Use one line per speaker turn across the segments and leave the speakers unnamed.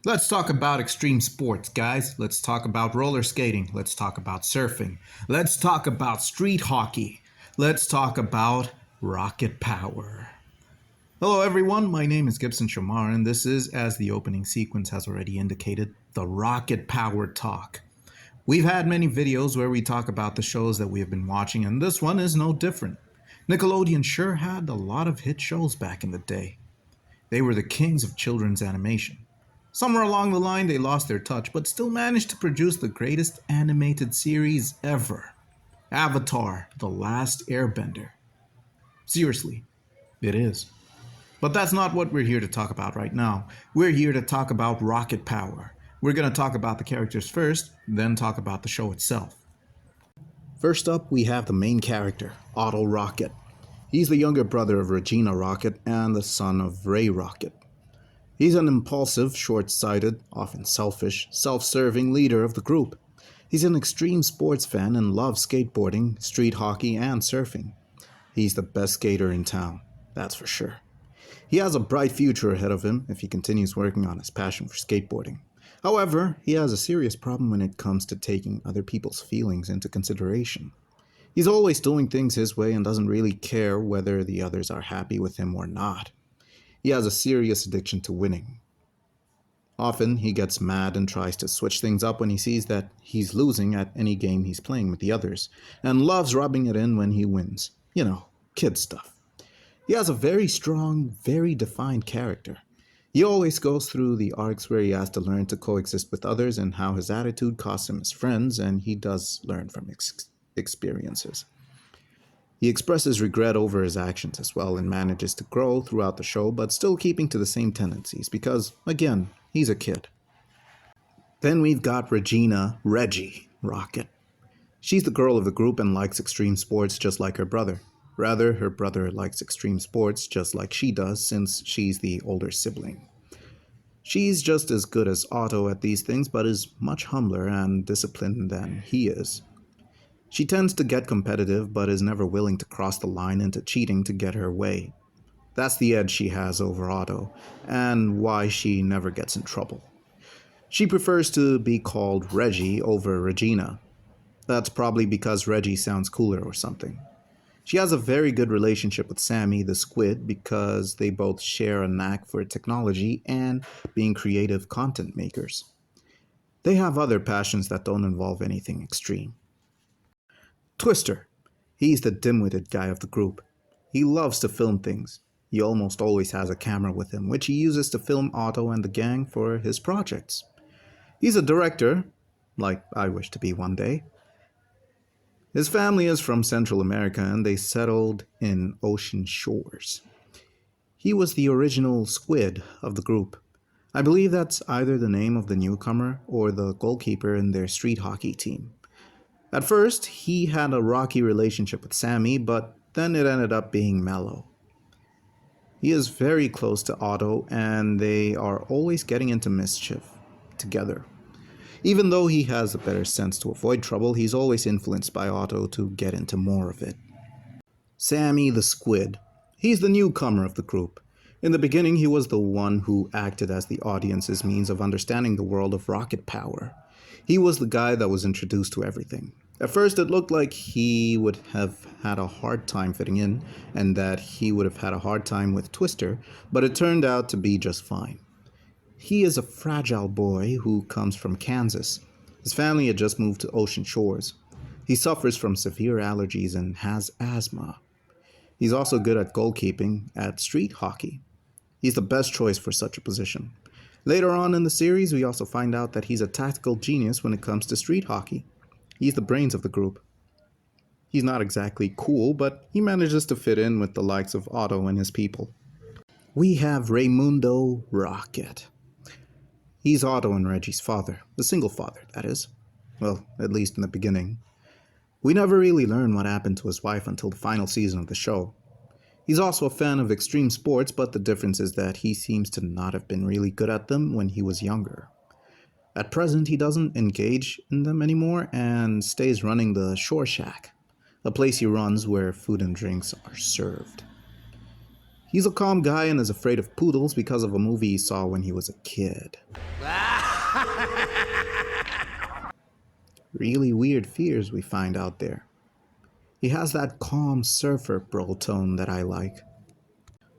Let's talk about extreme sports, guys. Let's talk about roller skating. Let's talk about surfing. Let's talk about street hockey. Let's talk about rocket power. Hello, everyone. My name is Gibson Shamar, and this is, as the opening sequence has already indicated, the Rocket Power Talk. We've had many videos where we talk about the shows that we have been watching, and this one is no different. Nickelodeon sure had a lot of hit shows back in the day. They were the kings of children's animation. Somewhere along the line, they lost their touch, but still managed to produce the greatest animated series ever, Avatar: The Last Airbender. Seriously, it is. But that's not what we're here to talk about right now. We're here to talk about rocket power. We're going to talk about the characters first, then talk about the show itself. First up, we have the main character, Otto Rocket. He's the younger brother of Regina Rocket and the son of Ray Rocket. He's an impulsive, short-sighted, often selfish, self-serving leader of the group. He's an extreme sports fan and loves skateboarding, street hockey, and surfing. He's the best skater in town, that's for sure. He has a bright future ahead of him if he continues working on his passion for skateboarding. However, he has a serious problem when it comes to taking other people's feelings into consideration. He's always doing things his way and doesn't really care whether the others are happy with him or not. He has a serious addiction to winning. Often, he gets mad and tries to switch things up when he sees that he's losing at any game he's playing with the others, and loves rubbing it in when he wins. You know, kid stuff. He has a very strong, very defined character. He always goes through the arcs where he has to learn to coexist with others and how his attitude costs him his friends, and he does learn from experiences. He expresses regret over his actions as well and manages to grow throughout the show, but still keeping to the same tendencies because, again, he's a kid. Then we've got Reggie Rocket. She's the girl of the group and likes extreme sports just like her brother. Rather, her brother likes extreme sports just like she does since she's the older sibling. She's just as good as Otto at these things, but is much humbler and disciplined than he is. She tends to get competitive, but is never willing to cross the line into cheating to get her way. That's the edge she has over Otto, and why she never gets in trouble. She prefers to be called Reggie over Regina. That's probably because Reggie sounds cooler or something. She has a very good relationship with Sammy the Squid because they both share a knack for technology and being creative content makers. They have other passions that don't involve anything extreme. Twister. He's the dim-witted guy of the group. He loves to film things. He almost always has a camera with him, which he uses to film Otto and the gang for his projects. He's a director, like I wish to be one day. His family is from Central America and they settled in Ocean Shores. He was the original squid of the group. I believe that's either the name of the newcomer or the goalkeeper in their street hockey team. At first, he had a rocky relationship with Sammy, but then it ended up being mellow. He is very close to Otto, and they are always getting into mischief together. Even though he has a better sense to avoid trouble, he's always influenced by Otto to get into more of it. Sammy the Squid. He's the newcomer of the group. In the beginning, he was the one who acted as the audience's means of understanding the world of rocket power. He was the guy that was introduced to everything. At first, it looked like he would have had a hard time fitting in, and that he would have had a hard time with Twister, but it turned out to be just fine. He is a fragile boy who comes from Kansas. His family had just moved to Ocean Shores. He suffers from severe allergies and has asthma. He's also good at goalkeeping at street hockey. He's the best choice for such a position. Later on in the series, we also find out that he's a tactical genius when it comes to street hockey. He's the brains of the group. He's not exactly cool, but he manages to fit in with the likes of Otto and his people. We have Raymundo Rocket. He's Otto and Reggie's father, the single father, that is. Well, at least in the beginning. We never really learn what happened to his wife until the final season of the show. He's also a fan of extreme sports, but the difference is that he seems to not have been really good at them when he was younger. At present, he doesn't engage in them anymore and stays running the Shore Shack, a place he runs where food and drinks are served. He's a calm guy and is afraid of poodles because of a movie he saw when he was a kid. Really weird fears we find out there. He has that calm surfer bro tone that I like.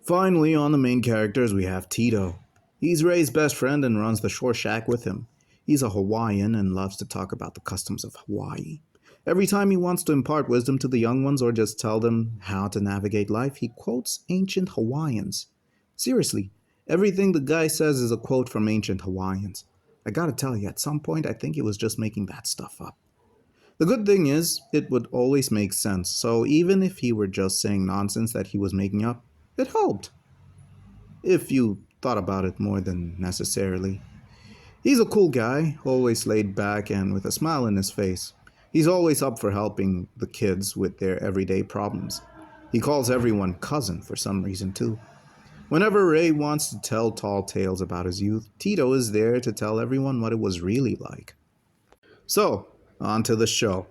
Finally, on the main characters, we have Tito. He's Ray's best friend and runs the shore shack with him. He's a Hawaiian and loves to talk about the customs of Hawaii. Every time he wants to impart wisdom to the young ones or just tell them how to navigate life, he quotes ancient Hawaiians. Seriously, everything the guy says is a quote from ancient Hawaiians. I gotta tell you, at some point I think he was just making that stuff up. The good thing is, it would always make sense, so even if he were just saying nonsense that he was making up, it helped. If you thought about it more than necessarily. He's a cool guy, always laid back and with a smile on his face. He's always up for helping the kids with their everyday problems. He calls everyone cousin for some reason too. Whenever Ray wants to tell tall tales about his youth, Tito is there to tell everyone what it was really like. So, on to the show.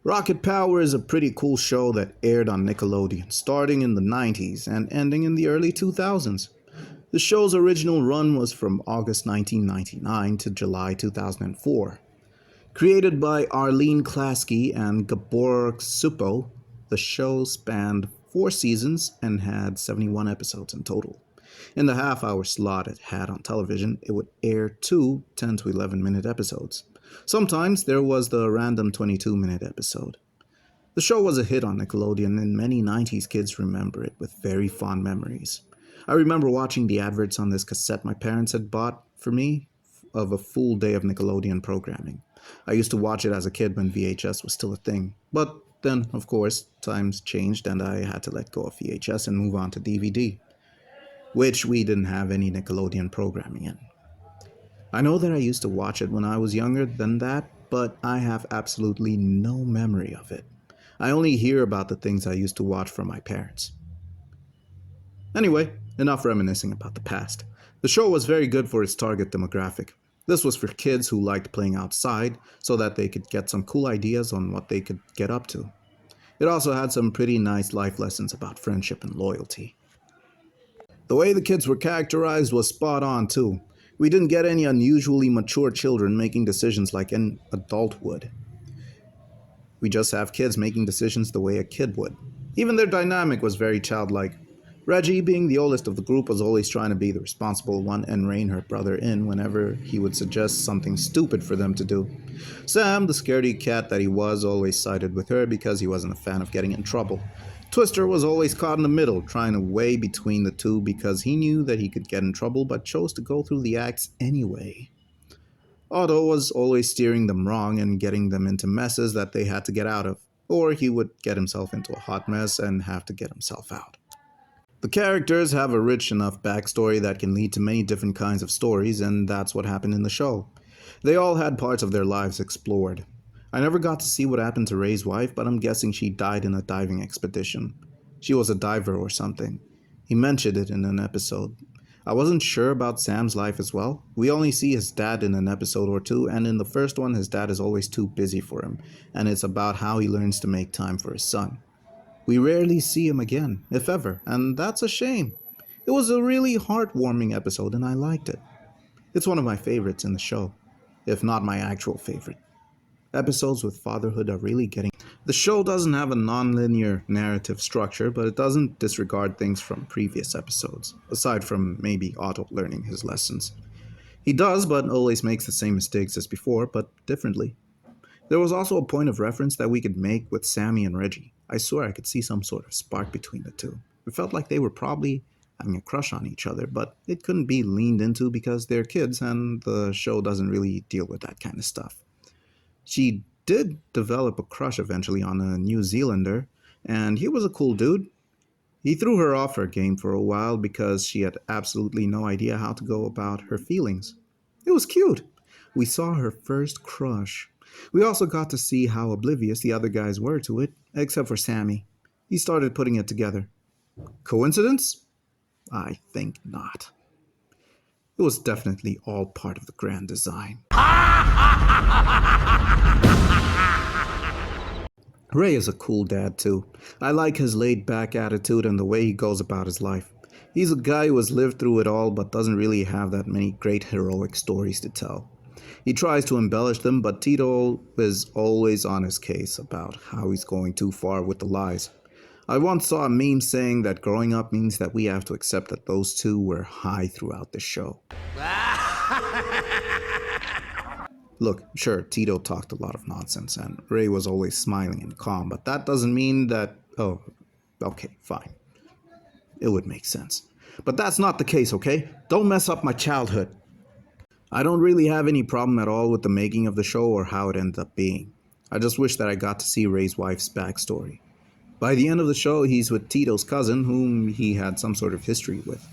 Rocket Power is a pretty cool show that aired on Nickelodeon, starting in the 90s and ending in the early 2000s. The show's original run was from August 1999 to July 2004. Created by Arlene Klasky and Gabor Supo, the show spanned 4 seasons and had 71 episodes in total. In the half-hour slot it had on television, it would air 2 10 to 11-minute episodes. Sometimes there was the random 22-minute episode. The show was a hit on Nickelodeon and many 90s kids remember it with very fond memories. I remember watching the adverts on this cassette my parents had bought for me of a full day of Nickelodeon programming. I used to watch it as a kid when VHS was still a thing. But then, of course, times changed and I had to let go of VHS and move on to DVD, which we didn't have any Nickelodeon programming in. I know that I used to watch it when I was younger than that, but I have absolutely no memory of it. I only hear about the things I used to watch from my parents. Anyway, enough reminiscing about the past. The show was very good for its target demographic. This was for kids who liked playing outside so that they could get some cool ideas on what they could get up to. It also had some pretty nice life lessons about friendship and loyalty. The way the kids were characterized was spot on too. We didn't get any unusually mature children making decisions like an adult would. We just have kids making decisions the way a kid would. Even their dynamic was very childlike. Reggie, being the oldest of the group, was always trying to be the responsible one and rein her brother in whenever he would suggest something stupid for them to do. Sam, the scaredy cat that he was, always sided with her because he wasn't a fan of getting in trouble. Twister was always caught in the middle, trying to weigh between the two because he knew that he could get in trouble but chose to go through the acts anyway. Otto was always steering them wrong and getting them into messes that they had to get out of, or he would get himself into a hot mess and have to get himself out. The characters have a rich enough backstory that can lead to many different kinds of stories, and that's what happened in the show. They all had parts of their lives explored. I never got to see what happened to Ray's wife, but I'm guessing she died in a diving expedition. She was a diver or something. He mentioned it in an episode. I wasn't sure about Sam's life as well. We only see his dad in an episode or two, and in the first one his dad is always too busy for him, and it's about how he learns to make time for his son. We rarely see him again, if ever, and that's a shame. It was a really heartwarming episode and I liked it. It's one of my favorites in the show, if not my actual favorite. Episodes with fatherhood are really getting... The show doesn't have a non-linear narrative structure, but it doesn't disregard things from previous episodes, aside from maybe Otto learning his lessons. He does, but always makes the same mistakes as before, but differently. There was also a point of reference that we could make with Sammy and Reggie. I swear I could see some sort of spark between the two. It felt like they were probably having a crush on each other, but it couldn't be leaned into because they're kids and the show doesn't really deal with that kind of stuff. She did develop a crush eventually on a New Zealander, and he was a cool dude. He threw her off her game for a while because she had absolutely no idea how to go about her feelings. It was cute. We saw her first crush. We also got to see how oblivious the other guys were to it, except for Sammy. He started putting it together. Coincidence? I think not. It was definitely all part of the grand design. Ray is a cool dad too. I like his laid-back attitude and the way he goes about his life. He's a guy who has lived through it all but doesn't really have that many great heroic stories to tell. He tries to embellish them, but Tito is always on his case about how he's going too far with the lies. I once saw a meme saying that growing up means that we have to accept that those two were high throughout the show. Look, sure, Tito talked a lot of nonsense, and Ray was always smiling and calm, but that doesn't mean that... Oh, okay, fine. It would make sense. But that's not the case, okay? Don't mess up my childhood. I don't really have any problem at all with the making of the show or how it ended up being. I just wish that I got to see Ray's wife's backstory. By the end of the show, he's with Tito's cousin, whom he had some sort of history with.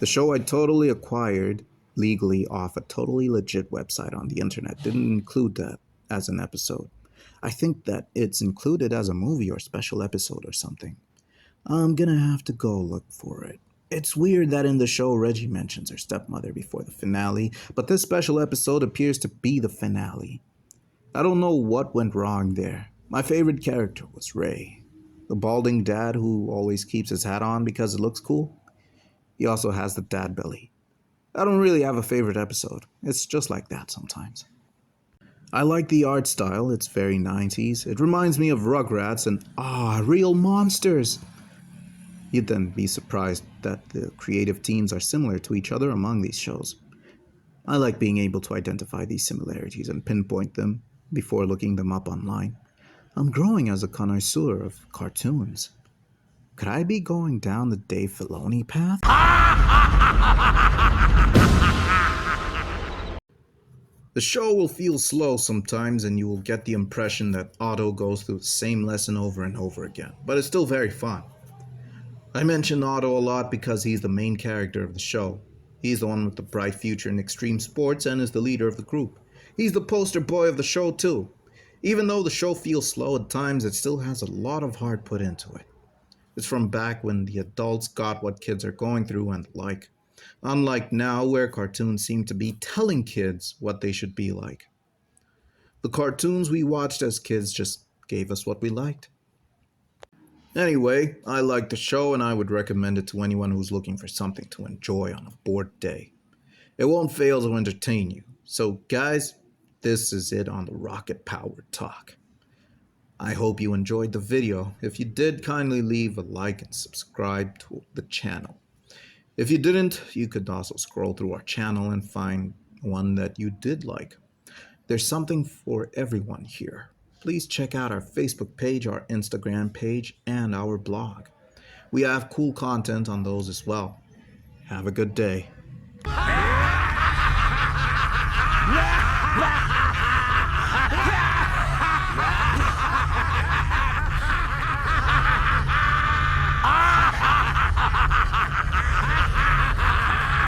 The show I totally acquired legally off a totally legit website on the internet didn't include that as an episode. I think that it's included as a movie or special episode or something. I'm gonna have to go look for it. It's weird that in the show Reggie mentions her stepmother before the finale, but this special episode appears to be the finale. I don't know what went wrong there. My favorite character was Ray, the balding dad who always keeps his hat on because it looks cool. He also has the dad belly. I don't really have a favorite episode. It's just like that sometimes. I like the art style. It's very 90s. It reminds me of Rugrats and real monsters. You'd then be surprised that the creative teams are similar to each other among these shows. I like being able to identify these similarities and pinpoint them before looking them up online. I'm growing as a connoisseur of cartoons. Could I be going down the Dave Filoni path? The show will feel slow sometimes, and you will get the impression that Otto goes through the same lesson over and over again, but it's still very fun. I mention Otto a lot because he's the main character of the show. He's the one with the bright future in extreme sports and is the leader of the group. He's the poster boy of the show too. Even though the show feels slow at times, it still has a lot of heart put into it. It's from back when the adults got what kids are going through and the like. Unlike now, where cartoons seem to be telling kids what they should be like. The cartoons we watched as kids just gave us what we liked. Anyway, I like the show and I would recommend it to anyone who's looking for something to enjoy on a bored day. It won't fail to entertain you. So guys, this is it on the Rocket Power Talk. I hope you enjoyed the video. If you did, kindly leave a like and subscribe to the channel. If you didn't, you could also scroll through our channel and find one that you did like. There's something for everyone here. Please check out our Facebook page, our Instagram page, and our blog. We have cool content on those as well. Have a good day.